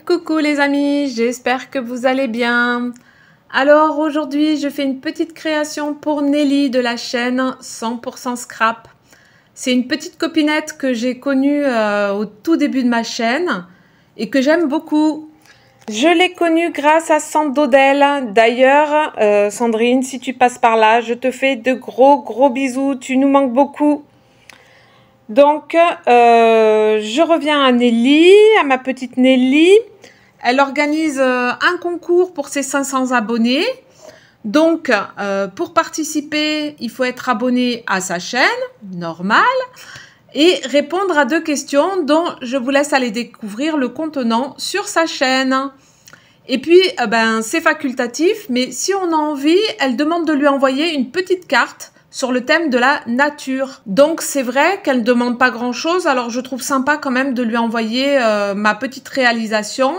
Coucou les amis, j'espère que vous allez bien. Alors aujourd'hui, je fais une petite création pour Nelly de la chaîne 100% Scrap. C'est une petite copinette que j'ai connue au tout début de ma chaîne et que j'aime beaucoup. Je l'ai connue grâce à Sandodel. D'ailleurs, Sandrine, si tu passes par là, je te fais de gros bisous. Tu nous manques beaucoup. Donc, je reviens à Nelly, à ma petite Nelly. Elle organise un concours pour ses 500 abonnés. Donc, pour participer, il faut être abonné à sa chaîne, normal, et répondre à 2 questions dont je vous laisse aller découvrir le contenant sur sa chaîne. Et puis, c'est facultatif, mais si on a envie, elle demande de lui envoyer une petite carte sur le thème de la nature. Donc c'est vrai qu'elle ne demande pas grand chose, alors je trouve sympa quand même de lui envoyer ma petite réalisation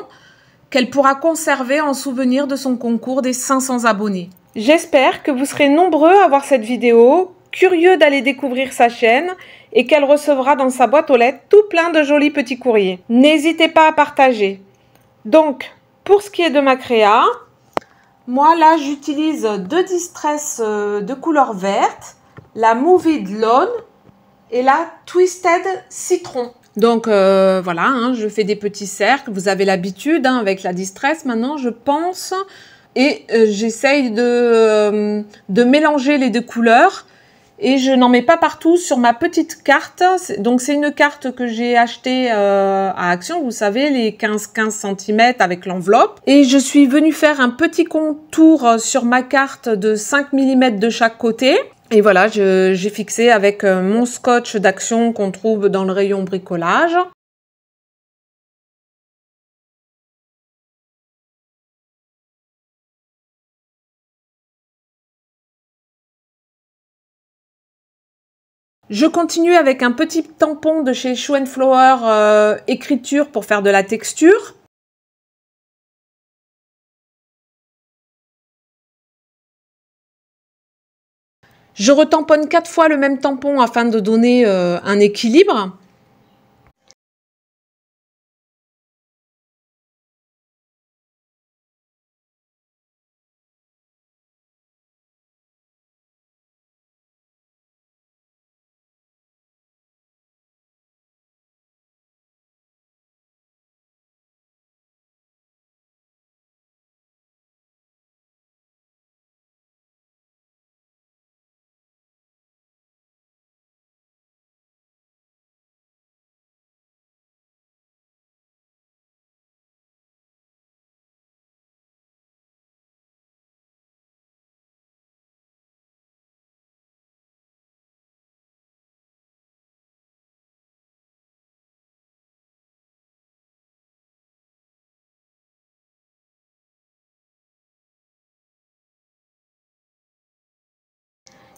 qu'elle pourra conserver en souvenir de son concours des 500 abonnés. J'espère que vous serez nombreux à voir cette vidéo, curieux d'aller découvrir sa chaîne et qu'elle recevra dans sa boîte aux lettres tout plein de jolis petits courriers. N'hésitez pas à partager. Donc, pour ce qui est de ma créa, moi, là, j'utilise 2 distresses de couleur verte, la Moved Lawn et la Twisted Citron. Donc, voilà, hein, je fais des petits cercles. Vous avez l'habitude avec la distress maintenant, je pense. Et j'essaye de mélanger les 2 couleurs. Et je n'en mets pas partout sur ma petite carte. Donc, c'est une carte que j'ai achetée à Action, vous savez, les 15 cm avec l'enveloppe. Et je suis venue faire un petit contour sur ma carte de 5 mm de chaque côté. Et voilà, j'ai fixé avec mon scotch d'Action qu'on trouve dans le rayon bricolage. Je continue avec un petit tampon de chez Show & Flower écriture pour faire de la texture. Je retamponne 4 fois le même tampon afin de donner un équilibre.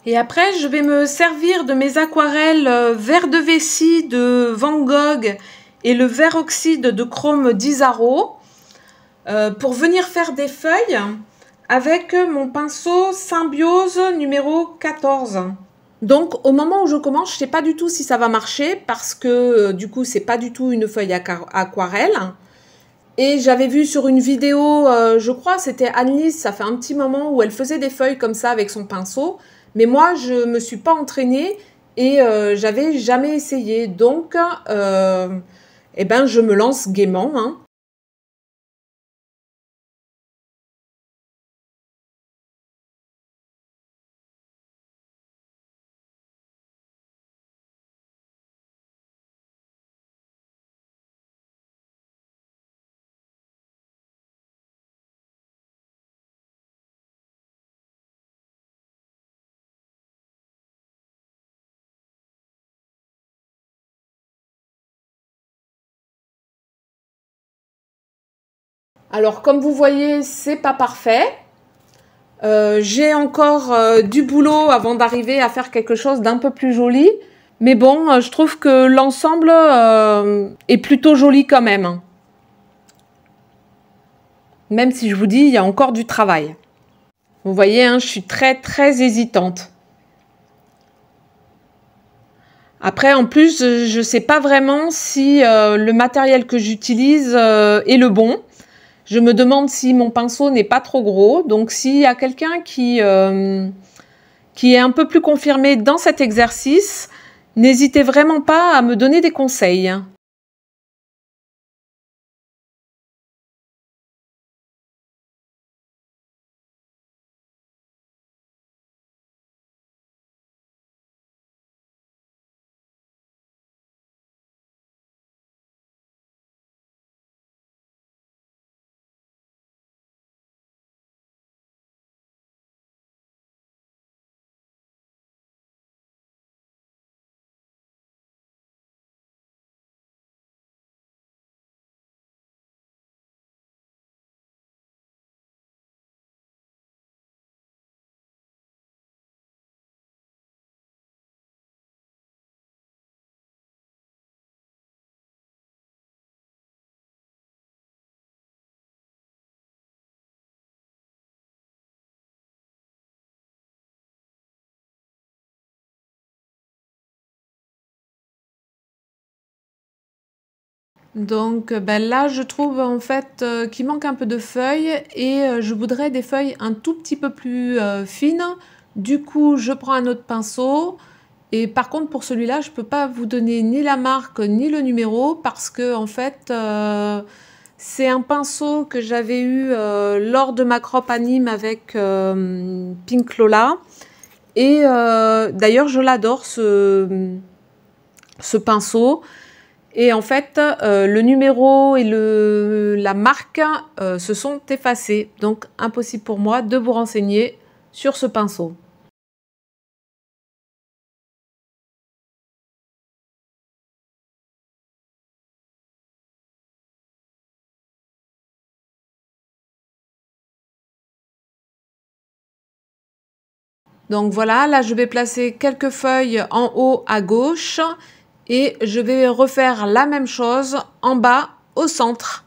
Et après, je vais me servir de mes aquarelles vert de vessie de Van Gogh et le vert oxyde de chrome d'Isaro pour venir faire des feuilles avec mon pinceau Symbiose numéro 14. Donc, au moment où je commence, je ne sais pas du tout si ça va marcher parce que du coup, c'est pas du tout une feuille aquarelle. Et j'avais vu sur une vidéo, je crois, c'était Annelise, ça fait un petit moment où elle faisait des feuilles comme ça avec son pinceau. Mais moi, je ne me suis pas entraînée et j'avais jamais essayé. Donc, je me lance gaiement, hein. Alors, comme vous voyez, c'est pas parfait. J'ai encore du boulot avant d'arriver à faire quelque chose d'un peu plus joli. Mais bon, je trouve que l'ensemble est plutôt joli quand même. Même si je vous dis, il y a encore du travail. Vous voyez, hein, je suis très hésitante. Après, en plus, je ne sais pas vraiment si le matériel que j'utilise est le bon. Je me demande si mon pinceau n'est pas trop gros. Donc, s'il y a quelqu'un qui est un peu plus confirmé dans cet exercice, n'hésitez vraiment pas à me donner des conseils. Donc ben là, je trouve en fait qu'il manque un peu de feuilles et je voudrais des feuilles un tout petit peu plus fines. Du coup, je prends un autre pinceau et par contre pour celui-là, je ne peux pas vous donner ni la marque ni le numéro parce que en fait, c'est un pinceau que j'avais eu lors de ma crop anime avec Pink Lola et d'ailleurs, je l'adore ce pinceau. Et en fait, le numéro et la marque se sont effacés. Donc, impossible pour moi de vous renseigner sur ce pinceau. Donc voilà, là je vais placer quelques feuilles en haut à gauche et je vais refaire la même chose en bas au centre.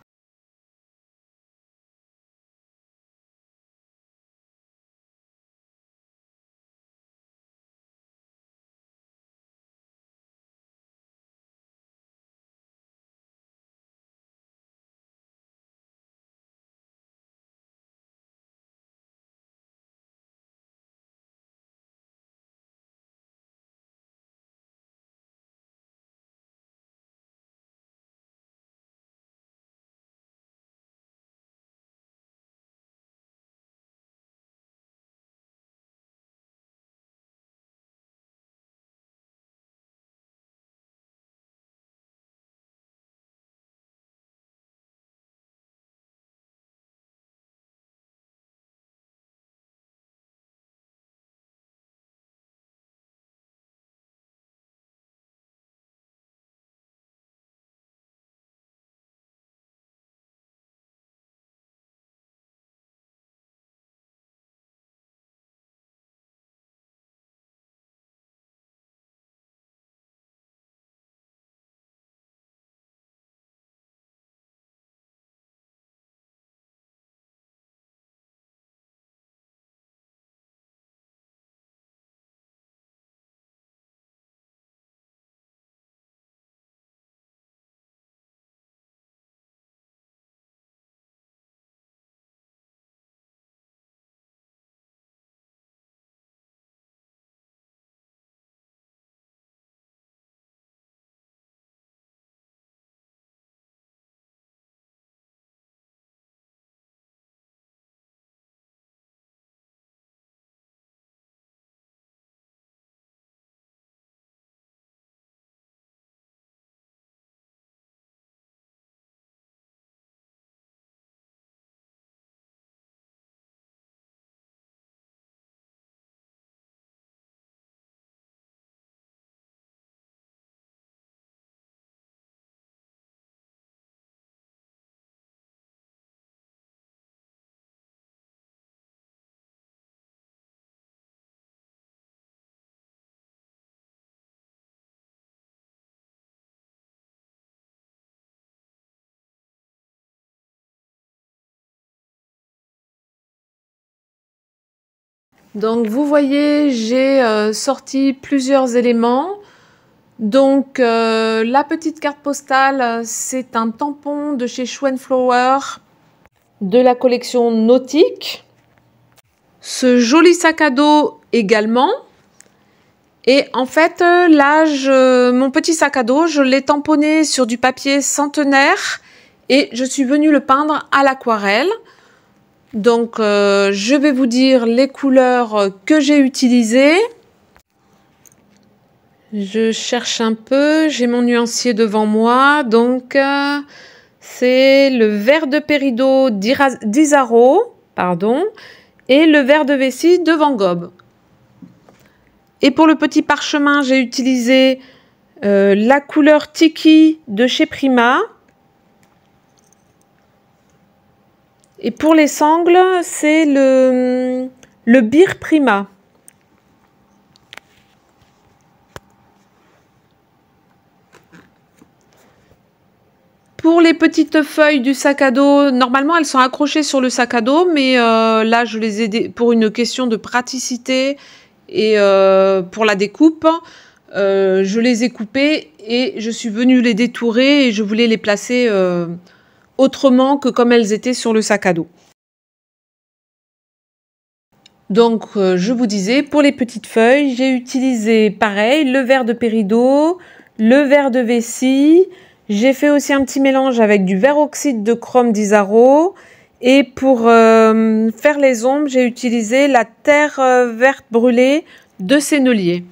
Donc vous voyez, j'ai sorti plusieurs éléments. Donc, la petite carte postale, c'est un tampon de chez Schwenflower de la collection nautique. Ce joli sac à dos également. Et en fait, là, mon petit sac à dos, je l'ai tamponné sur du papier centenaire et je suis venue le peindre à l'aquarelle. Donc, je vais vous dire les couleurs que j'ai utilisées. Je cherche un peu, j'ai mon nuancier devant moi. Donc, c'est le vert de Peridot d'Isaro, pardon, et le vert de vessie de Van Gogh. Et pour le petit parchemin, j'ai utilisé la couleur Tiki de chez Prima. Et pour les sangles, c'est le Bir Prima. Pour les petites feuilles du sac à dos, normalement elles sont accrochées sur le sac à dos, mais là je les ai pour une question de praticité et pour la découpe, je les ai coupées et je suis venue les détourer et je voulais les placer autrement que comme elles étaient sur le sac à dos. Donc, je vous disais, pour les petites feuilles, j'ai utilisé pareil, le vert de Peridot, le vert de vessie. J'ai fait aussi un petit mélange avec du vert oxyde de chrome d'Isaro. Et pour faire les ombres, j'ai utilisé la terre verte brûlée de Sennelier.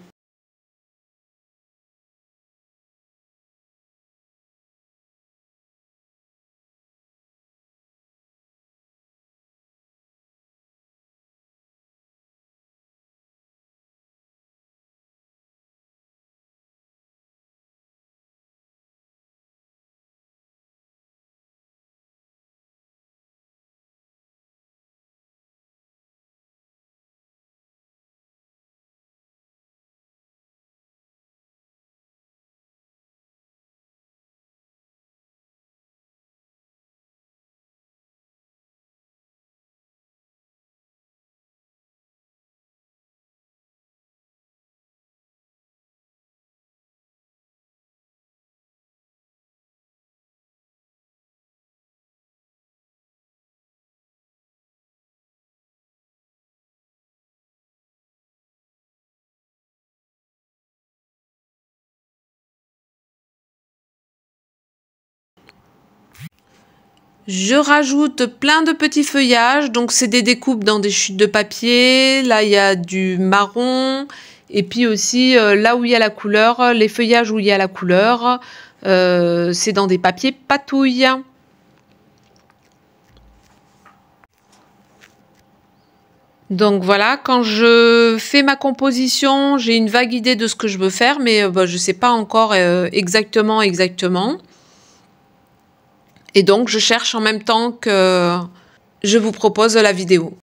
Je rajoute plein de petits feuillages, donc c'est des découpes dans des chutes de papier. Là, il y a du marron. Et puis aussi, là où il y a la couleur, les feuillages où il y a la couleur, c'est dans des papiers patouilles. Donc voilà, quand je fais ma composition, j'ai une vague idée de ce que je veux faire, mais je ne sais pas encore exactement. Et donc, je cherche en même temps que je vous propose la vidéo.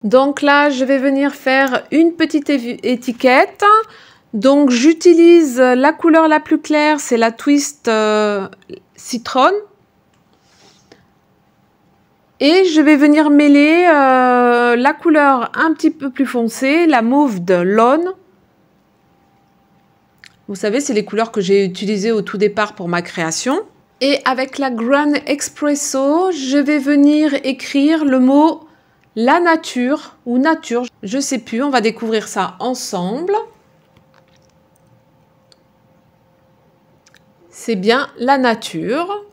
Donc là, je vais venir faire une petite étiquette. Donc j'utilise la couleur la plus claire, c'est la Twist Citron. Et je vais venir mêler la couleur un petit peu plus foncée, la mauve de Lawn. Vous savez, c'est les couleurs que j'ai utilisées au tout départ pour ma création. Et avec la Grand Espresso, je vais venir écrire le mot la nature ou nature. Je sais plus, on va découvrir ça ensemble. C'est bien la nature.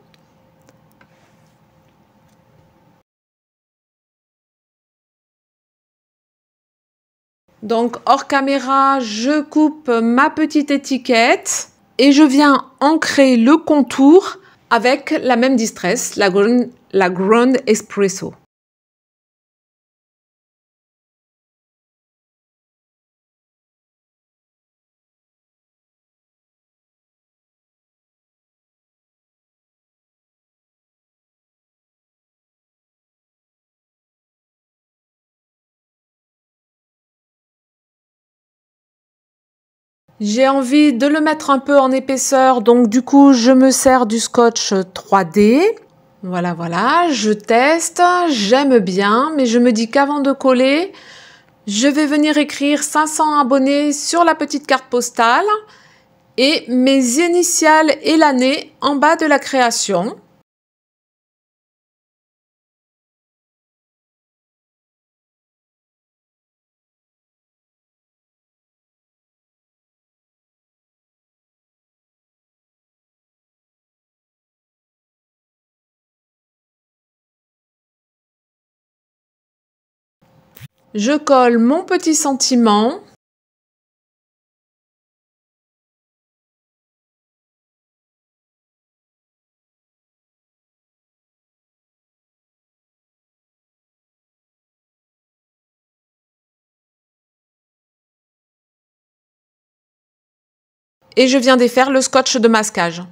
Donc hors caméra, je coupe ma petite étiquette et je viens ancrer le contour avec la même distress, la Grand Espresso. J'ai envie de le mettre un peu en épaisseur, donc du coup, je me sers du scotch 3D. Voilà, voilà, je teste, j'aime bien, mais je me dis qu'avant de coller, je vais venir écrire 500 abonnés sur la petite carte postale et mes initiales et l'année en bas de la création. Je colle mon petit sentiment. Et je viens défaire le scotch de masquage.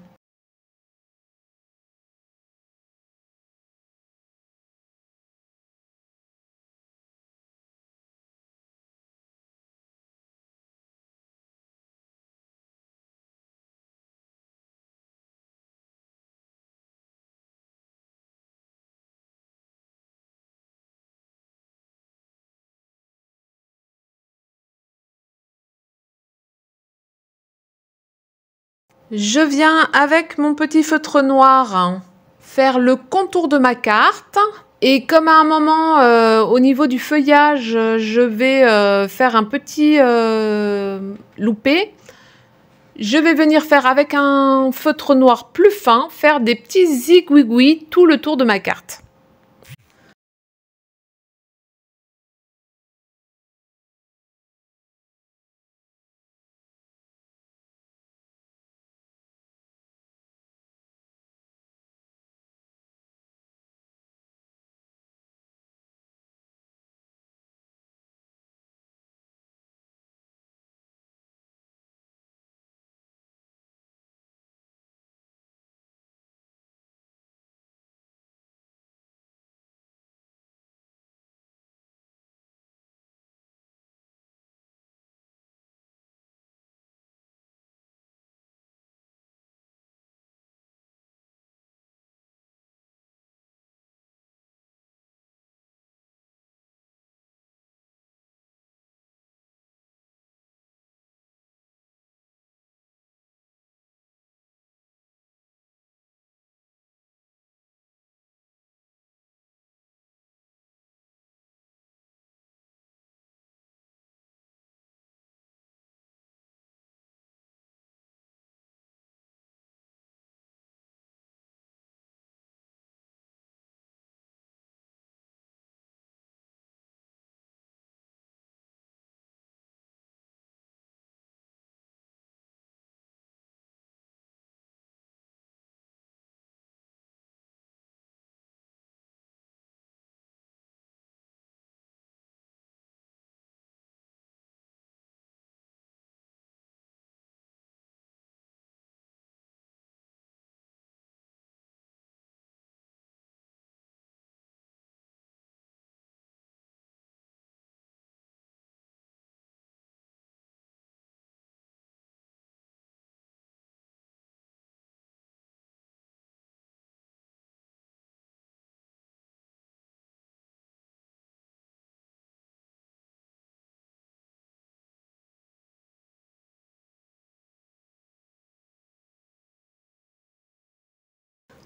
Je viens avec mon petit feutre noir faire le contour de ma carte. Et comme à un moment, au niveau du feuillage, je vais faire un petit loupé, je vais venir faire avec un feutre noir plus fin, faire des petits zigouigouis tout le tour de ma carte.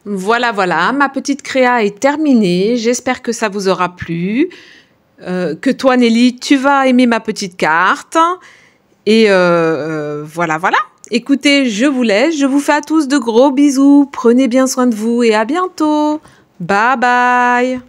Voilà, voilà, ma petite créa est terminée. J'espère que ça vous aura plu. Que toi, Nelly, tu vas aimer ma petite carte. Et voilà, voilà. Écoutez, je vous laisse. Je vous fais à tous de gros bisous. Prenez bien soin de vous et à bientôt. Bye bye.